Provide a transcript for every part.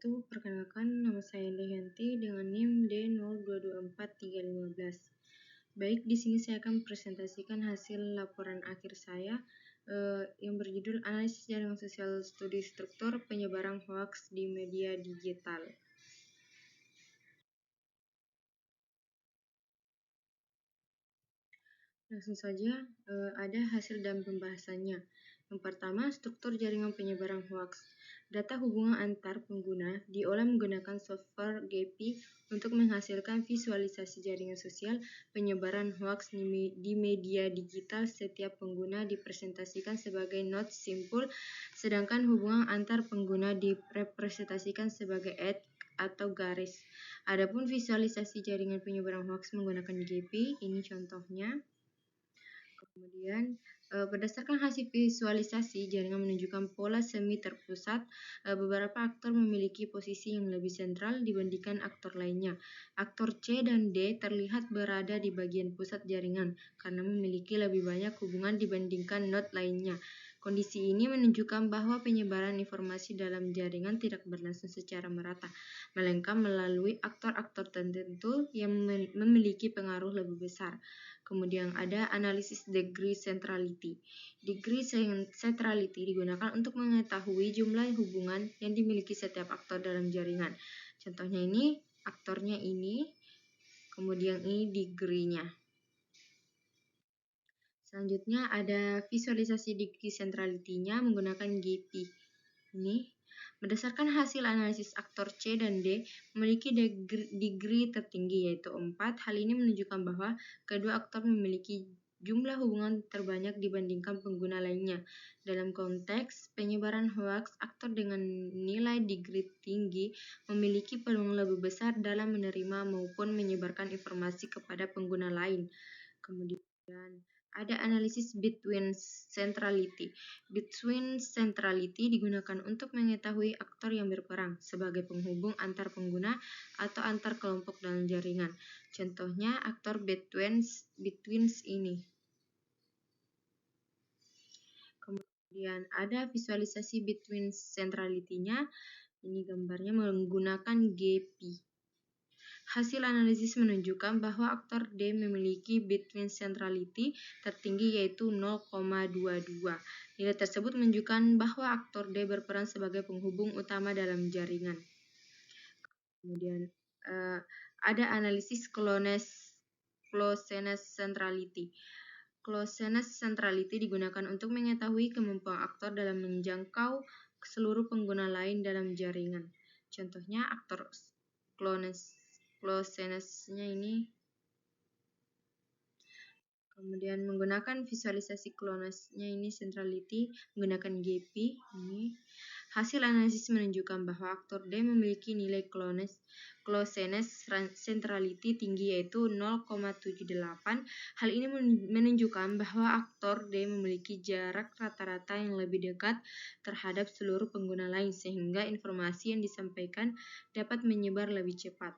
wabarakatuh. Perkenalkan, nama saya Lehanti dengan NIM D02243515. Baik, di sini saya akan presentasikan hasil laporan akhir saya yang berjudul Analisis Jaringan Sosial Studi Struktur Penyebaran Hoaks di Media Digital. Langsung saja, ada hasil dan pembahasannya. Yang pertama, struktur jaringan penyebaran hoaks. Data hubungan antar pengguna diolah menggunakan software GEPI untuk menghasilkan visualisasi jaringan sosial penyebaran hoaks di media digital. Setiap pengguna dipresentasikan sebagai node simpul, sedangkan hubungan antar pengguna direpresentasikan sebagai atau garis. Adapun visualisasi jaringan penyebaran hoaks menggunakan GEPI, ini contohnya. Kemudian, berdasarkan hasil visualisasi, jaringan menunjukkan pola semi terpusat. Beberapa aktor memiliki posisi yang lebih sentral dibandingkan aktor lainnya. Aktor C dan D terlihat berada di bagian pusat jaringan karena memiliki lebih banyak hubungan dibandingkan node lainnya. Kondisi ini menunjukkan bahwa penyebaran informasi dalam jaringan tidak berlangsung secara merata, melainkan melalui aktor-aktor tertentu yang memiliki pengaruh lebih besar. Kemudian ada analisis degree centrality. Degree centrality digunakan untuk mengetahui jumlah hubungan yang dimiliki setiap aktor dalam jaringan. Contohnya ini, aktornya ini, kemudian ini degree-nya. Selanjutnya ada visualisasi degree centrality-nya menggunakan GEPI. Ini berdasarkan hasil analisis aktor C dan D memiliki degree tertinggi yaitu 4. Hal ini menunjukkan bahwa kedua aktor memiliki jumlah hubungan terbanyak dibandingkan pengguna lainnya. Dalam konteks penyebaran hoaks, aktor dengan nilai degree tinggi memiliki peluang lebih besar dalam menerima maupun menyebarkan informasi kepada pengguna lain. Kemudian ada analisis between centrality. Between centrality digunakan untuk mengetahui aktor yang berperang sebagai penghubung antar pengguna atau antar kelompok dalam jaringan. Contohnya aktor between ini. Kemudian ada visualisasi between centrality-nya. Ini gambarnya menggunakan GEPI. Hasil analisis menunjukkan bahwa aktor D memiliki between centrality tertinggi yaitu 0,22. Nilai tersebut menunjukkan bahwa aktor D berperan sebagai penghubung utama dalam jaringan. Kemudian ada analisis closeness centrality. Closeness centrality digunakan untuk mengetahui kemampuan aktor dalam menjangkau seluruh pengguna lain dalam jaringan. Contohnya aktor closeness-nya ini. Kemudian menggunakan visualisasi closeness-nya ini centrality menggunakan GEPI ini. Hasil analisis menunjukkan bahwa aktor D memiliki nilai closeness centrality tinggi yaitu 0,78. Hal ini menunjukkan bahwa aktor D memiliki jarak rata-rata yang lebih dekat terhadap seluruh pengguna lain sehingga informasi yang disampaikan dapat menyebar lebih cepat.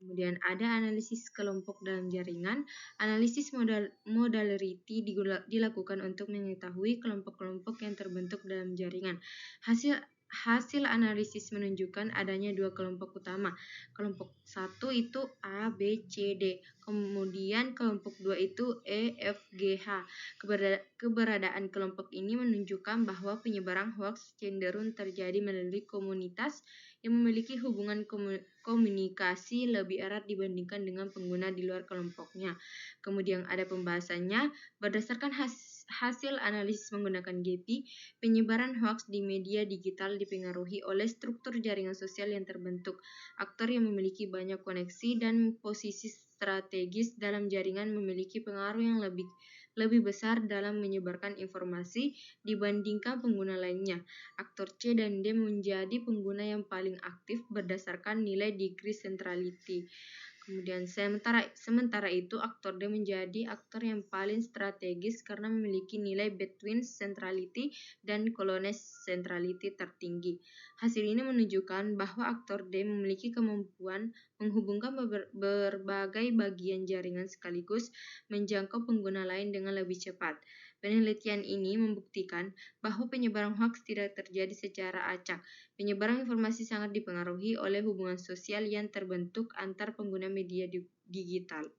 Kemudian ada analisis kelompok dalam jaringan. Analisis modularity dilakukan untuk mengetahui kelompok-kelompok yang terbentuk dalam jaringan. Hasil analisis menunjukkan adanya dua kelompok utama. Kelompok 1 itu A, B, C, D. Kemudian kelompok 2 itu E, F, G, H. Keberadaan kelompok ini menunjukkan bahwa penyebaran hoaks cenderung terjadi melalui komunitas yang memiliki hubungan komunikasi lebih erat dibandingkan dengan pengguna di luar kelompoknya. Kemudian ada pembahasannya. Berdasarkan hasil analisis menggunakan GEPI, penyebaran hoaks di media digital dipengaruhi oleh struktur jaringan sosial yang terbentuk. Aktor yang memiliki banyak koneksi dan posisi strategis dalam jaringan memiliki pengaruh yang lebih besar dalam menyebarkan informasi dibandingkan pengguna lainnya. Aktor C dan D menjadi pengguna yang paling aktif berdasarkan nilai degree centrality. Kemudian sementara itu aktor D menjadi aktor yang paling strategis karena memiliki nilai between centrality dan closeness centrality tertinggi. Hasil ini menunjukkan bahwa aktor D memiliki kemampuan menghubungkan berbagai bagian jaringan sekaligus menjangkau pengguna lain dengan lebih cepat. Penelitian ini membuktikan bahwa penyebaran hoaks tidak terjadi secara acak. Penyebaran informasi sangat dipengaruhi oleh hubungan sosial yang terbentuk antar pengguna media digital.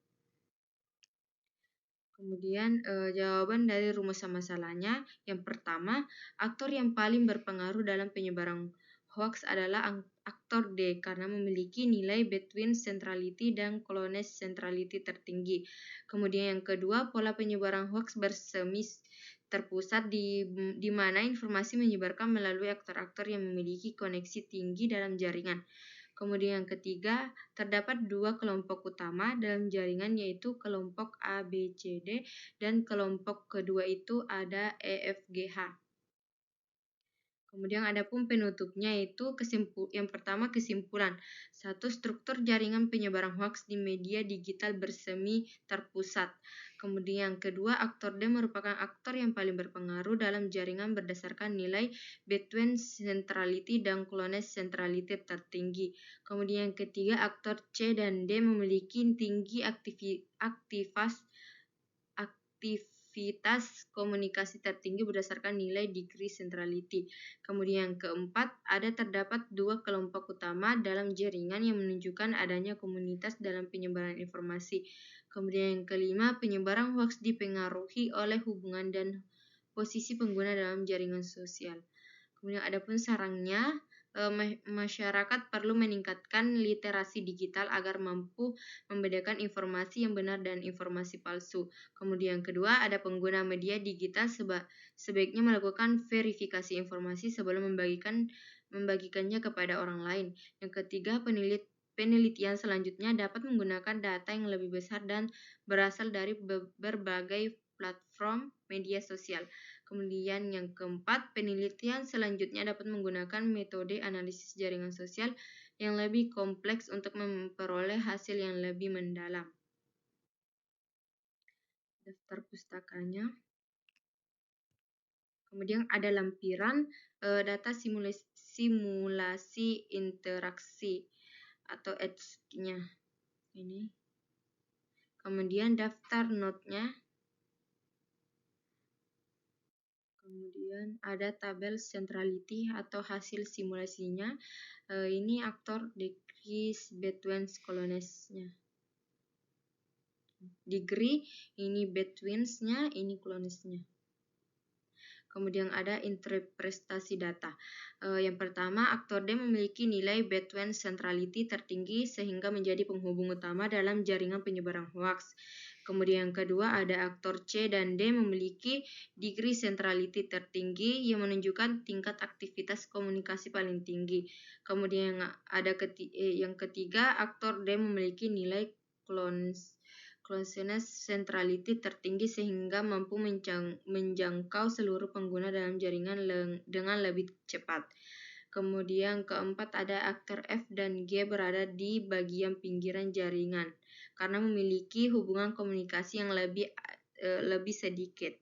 Kemudian jawaban dari rumus masalahnya, yang pertama, aktor yang paling berpengaruh dalam penyebaran hoax adalah aktor D karena memiliki nilai between centrality dan closeness centrality tertinggi. Kemudian yang kedua, pola penyebaran hoax bersemis terpusat di mana informasi menyebarkan melalui aktor-aktor yang memiliki koneksi tinggi dalam jaringan. Kemudian yang ketiga, terdapat dua kelompok utama dalam jaringan yaitu kelompok A, B, C, D, dan kelompok kedua itu ada E, F, G, H. Kemudian ada pun penutupnya yaitu yang pertama kesimpulan. Satu, struktur jaringan penyebaran hoaks di media digital bersemi terpusat. Kemudian yang kedua, aktor D merupakan aktor yang paling berpengaruh dalam jaringan berdasarkan nilai between centrality dan closeness centrality tertinggi. Kemudian yang ketiga, aktor C dan D memiliki tinggi aktivitas komunikasi tertinggi berdasarkan nilai degree centrality. Kemudian yang keempat, terdapat dua kelompok utama dalam jaringan yang menunjukkan adanya komunitas dalam penyebaran informasi. Kemudian yang kelima, penyebaran hoaks dipengaruhi oleh hubungan dan posisi pengguna dalam jaringan sosial. Kemudian adapun sarannya, masyarakat perlu meningkatkan literasi digital agar mampu membedakan informasi yang benar dan informasi palsu. Kemudian kedua, ada pengguna media digital sebaiknya melakukan verifikasi informasi sebelum membagikannya kepada orang lain. Yang ketiga, penelitian selanjutnya dapat menggunakan data yang lebih besar dan berasal dari berbagai platform media sosial. Kemudian yang keempat, penelitian selanjutnya dapat menggunakan metode analisis jaringan sosial yang lebih kompleks untuk memperoleh hasil yang lebih mendalam. Daftar pustakanya. Kemudian ada lampiran data simulasi interaksi atau EDSC-nya. Ini. Kemudian daftar node-nya. Kemudian ada tabel centrality atau hasil simulasinya. Ini aktor decrease between closeness-nya. Degree, ini between-nya, ini closeness-nya. Kemudian ada interpretasi data. Yang pertama, aktor D memiliki nilai between centrality tertinggi sehingga menjadi penghubung utama dalam jaringan penyebaran hoaks. Kemudian yang kedua, ada aktor C dan D memiliki degree centrality tertinggi yang menunjukkan tingkat aktivitas komunikasi paling tinggi. Kemudian yang ketiga, aktor D memiliki nilai closeness centrality tertinggi sehingga mampu menjangkau seluruh pengguna dalam jaringan dengan lebih cepat. Kemudian keempat, ada aktor F dan G berada di bagian pinggiran jaringan karena memiliki hubungan komunikasi yang lebih sedikit.